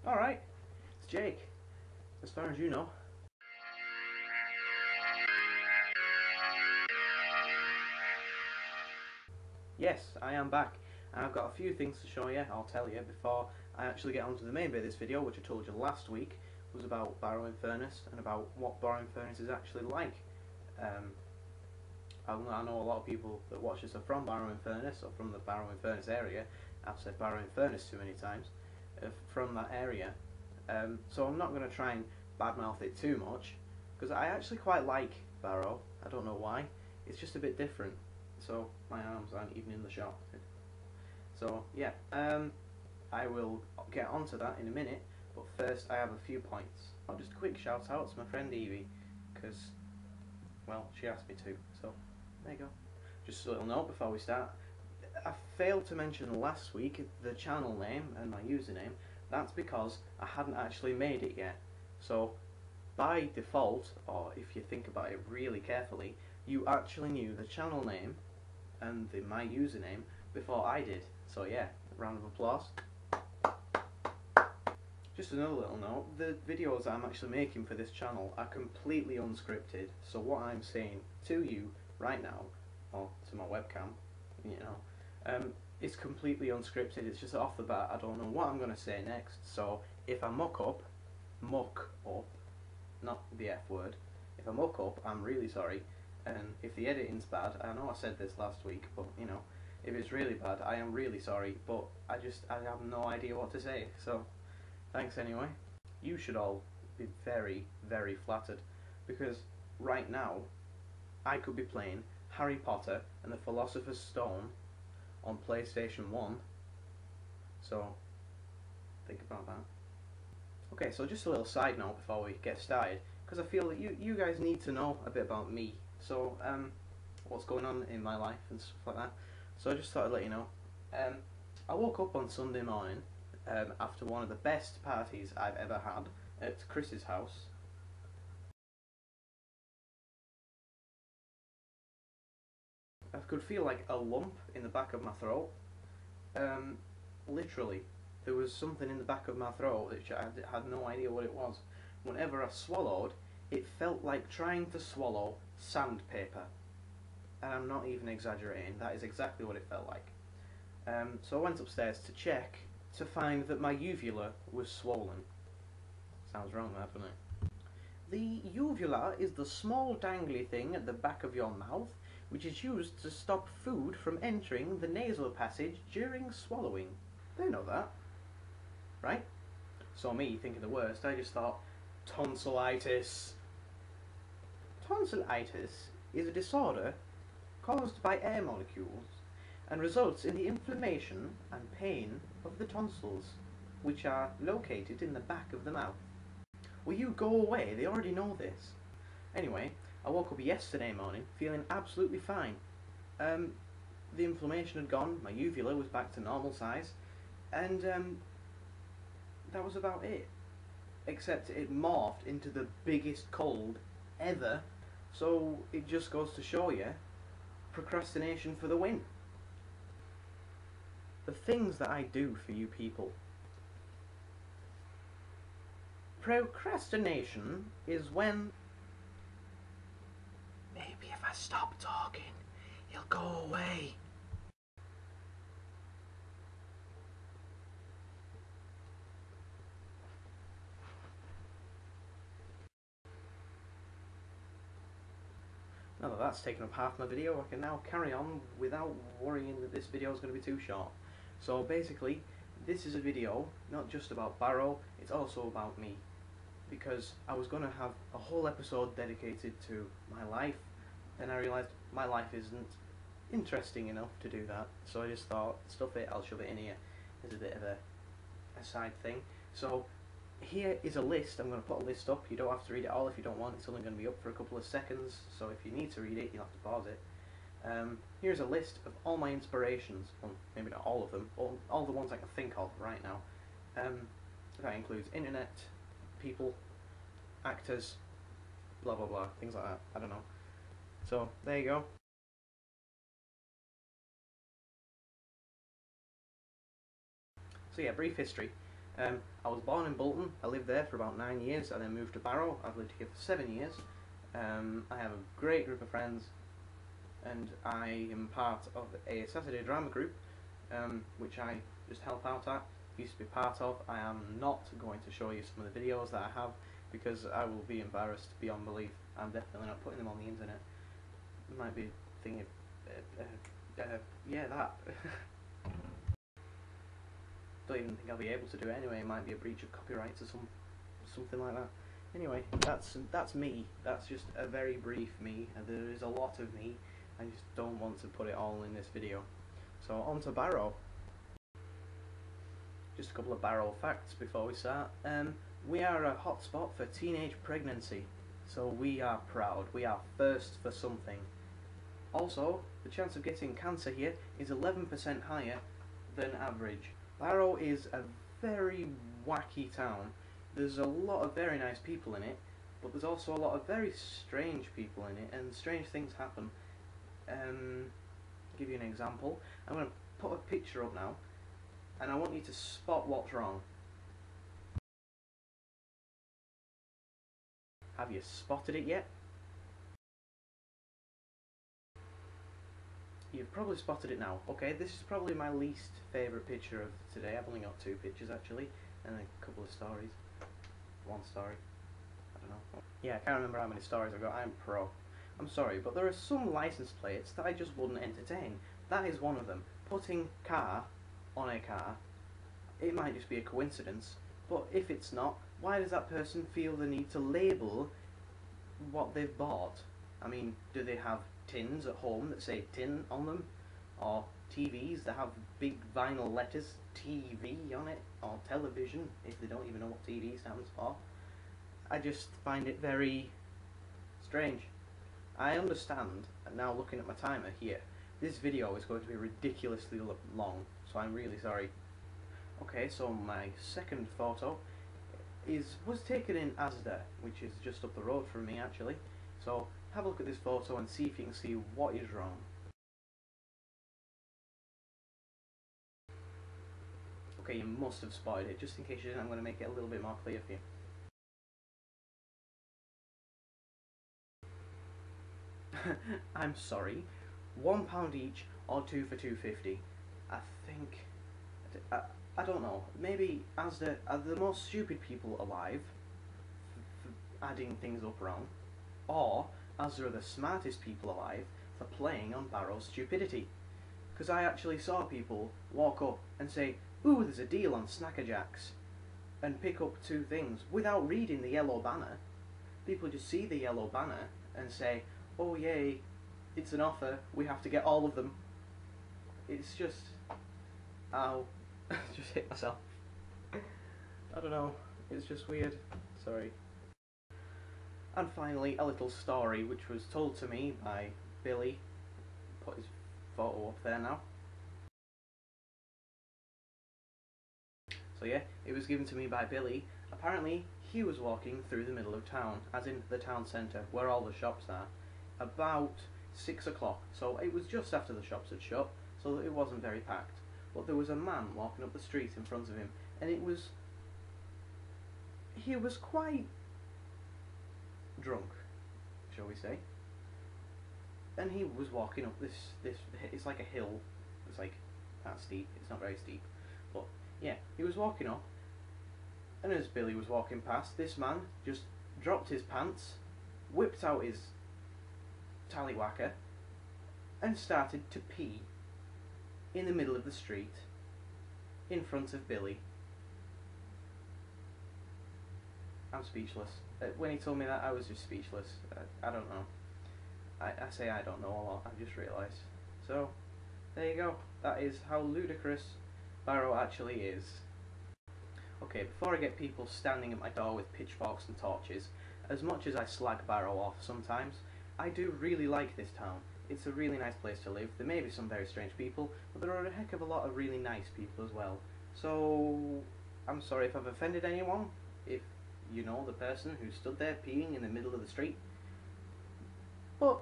Alright, it's Jake, as far as you know. Yes, I am back, and I've got a few things to show you, I'll tell you, before I actually get onto the main bit of this video, which I told you last week was about Barrow-In-Furness, and about what Barrow-In-Furness is actually like. I know a lot of people that watch this are from Barrow-In-Furness, or from the Barrow-In-Furness area. I've said Barrow-In-Furness too many times, from that area. So I'm not going to try and badmouth it too much, because I actually quite like Barrow. I don't know why. It's just a bit different. So my arms aren't even in the shot. So yeah, I will get onto that in a minute, but first I have a few points. Just a quick shout out to my friend Evie, because, well, she asked me to, so there you go. Just a little note before we start. I failed to mention last week the channel name and my username. That's because I hadn't actually made it yet. So by default, or if you think about it really carefully, you actually knew the channel name and my username before I did. So yeah, round of applause. Just another little note, the videos I'm actually making for this channel are completely unscripted, so what I'm saying to you right now, or to my webcam, you know, it's completely unscripted. It's just off the bat, I don't know what I'm going to say next, so if I muck up, not the F word, if I muck up, I'm really sorry, and if the editing's bad, I know I said this last week, but you know, if it's really bad, I am really sorry, but I have no idea what to say, so thanks anyway. You should all be very, very flattered, because right now I could be playing Harry Potter and the Philosopher's Stone on PlayStation 1, so think about that. Okay, so just a little side note before we get started, because I feel that you guys need to know a bit about me, so what's going on in my life and stuff like that. So I just thought I'd let you know. I woke up on Sunday morning after one of the best parties I've ever had at Chris's house. I could feel like a lump in the back of my throat. Literally, there was something in the back of my throat which I had no idea what it was. Whenever I swallowed, it felt like trying to swallow sandpaper. And I'm not even exaggerating, that is exactly what it felt like. So I went upstairs to check, to find that my uvula was swollen. Sounds wrong, that, doesn't it? The uvula is the small dangly thing at the back of your mouth, which is used to stop food from entering the nasal passage during swallowing. They know that, right? So me, thinking the worst, I just thought, tonsillitis. Tonsillitis is a disorder caused by air molecules and results in the inflammation and pain of the tonsils, which are located in the back of the mouth. Will you go away? They already know this. Anyway, I woke up yesterday morning feeling absolutely fine. The inflammation had gone, my uvula was back to normal size, and that was about it. Except it morphed into the biggest cold ever, so it just goes to show you, procrastination for the win. The things that I do for you people. Procrastination is when... Maybe if I stop talking, he'll go away. Now that that's taken up half my video, I can now carry on without worrying that this video is going to be too short. So basically, this is a video not just about Barrow, it's also about me. Because I was going to have a whole episode dedicated to my life, and I realised my life isn't interesting enough to do that. So I just thought, stuff it, I'll shove it in here as a bit of a side thing. So here is a list. I'm going to put a list up. You don't have to read it all if you don't want. It's only going to be up for a couple of seconds, so if you need to read it, you'll have to pause it. Here's a list of all my inspirations. Well, maybe not all of them, all the ones I can think of right now. That includes internet, people, actors, blah blah blah, things like that. I don't know. So there you go. So yeah, brief history. I was born in Bolton. I lived there for about 9 years. I then moved to Barrow. I've lived here for 7 years. I have a great group of friends, and I am part of a Saturday drama group, which I just help out at. Used to be part of. I am not going to show you some of the videos that I have because I will be embarrassed beyond belief. I'm definitely not putting them on the internet. It might be a thing of, yeah, that. Don't even think I'll be able to do it anyway. It might be a breach of copyrights or something like that. Anyway, that's me. That's just a very brief me. There is a lot of me. I just don't want to put it all in this video. So on to Barrow. Just a couple of Barrow facts before we start. We are a hotspot for teenage pregnancy, so we are proud. We are first for something. Also, the chance of getting cancer here is 11% higher than average. Barrow is a very wacky town. There's a lot of very nice people in it, but there's also a lot of very strange people in it, and strange things happen. Give you an example. I'm going to put a picture up now, and I want you to spot what's wrong. Have you spotted it yet? You've probably spotted it now. Okay, this is probably my least favourite picture of today. I've only got 2 pictures actually, and a couple of stories. 1 story. I don't know. Yeah, I can't remember how many stories I've got. I'm pro. I'm sorry, but there are some license plates that I just wouldn't entertain. That is one of them. Putting car on a car, it might just be a coincidence, but if it's not, why does that person feel the need to label what they've bought? I mean, do they have tins at home that say tin on them? Or TVs that have big vinyl letters TV on it? Or television, if they don't even know what TV stands for? I just find it very strange. I understand, and now looking at my timer here, this video is going to be ridiculously long, so I'm really sorry. Okay, so my second photo was taken in Asda, which is just up the road from me actually. So have a look at this photo and see if you can see what is wrong. Okay, you must have spotted it. Just in case you didn't, I'm going to make it a little bit more clear for you. I'm sorry. £1 each or 2 for £2.50. I think. I don't know. Maybe Asda are the most stupid people alive for adding things up wrong, or Asda are the smartest people alive for playing on Barrow's stupidity. Because I actually saw people walk up and say, "Ooh, there's a deal on Snacker Jacks," and pick up 2 things without reading the yellow banner. People just see the yellow banner and say, "Oh yay, it's an offer, we have to get all of them." It's just... ow. Just hit myself. I don't know, it's just weird. Sorry. And finally, a little story which was told to me by Billy. Put his photo up there now. So yeah, it was given to me by Billy. Apparently, he was walking through the middle of town, as in the town centre, where all the shops are, about 6 o'clock. So it was just after the shops had shut, so that it wasn't very packed. But there was a man walking up the street in front of him, and he was quite drunk, shall we say. And he was walking up this, it's like a hill, it's like that steep, it's not very steep, but yeah, he was walking up, and as Billy was walking past, this man just dropped his pants, whipped out his tallywhacker, and started to pee in the middle of the street in front of Billy. I'm speechless. When he told me that, I was just speechless. I don't know. I say I don't know a lot, I've just realised. So, there you go. That is how ludicrous Barrow actually is. Okay, before I get people standing at my door with pitchforks and torches, as much as I slag Barrow off sometimes, I do really like this town. It's a really nice place to live. There may be some very strange people, but there are a heck of a lot of really nice people as well. So, I'm sorry if I've offended anyone, if you know the person who stood there peeing in the middle of the street. But,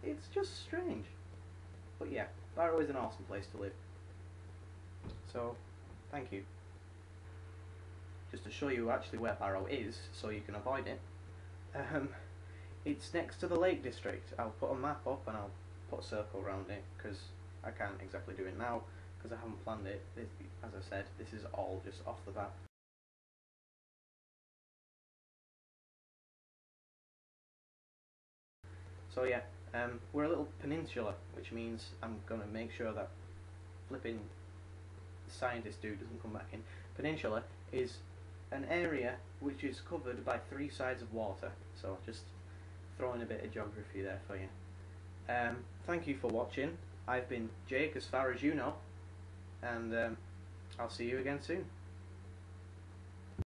it's just strange. But yeah, Barrow is an awesome place to live. So, thank you. just to show you actually where Barrow is, so you can avoid it. It's next to the Lake District. I'll put a map up and I'll put a circle around it, because I can't exactly do it now because I haven't planned it. As I said, this is all just off the bat. So yeah, we're a little peninsula, which means I'm going to make sure that flipping scientist dude doesn't come back in. Peninsula is an area which is covered by 3 sides of water, so just throwing a bit of geography there for you. Thank you for watching. I've been Jake, as far as you know, and I'll see you again soon.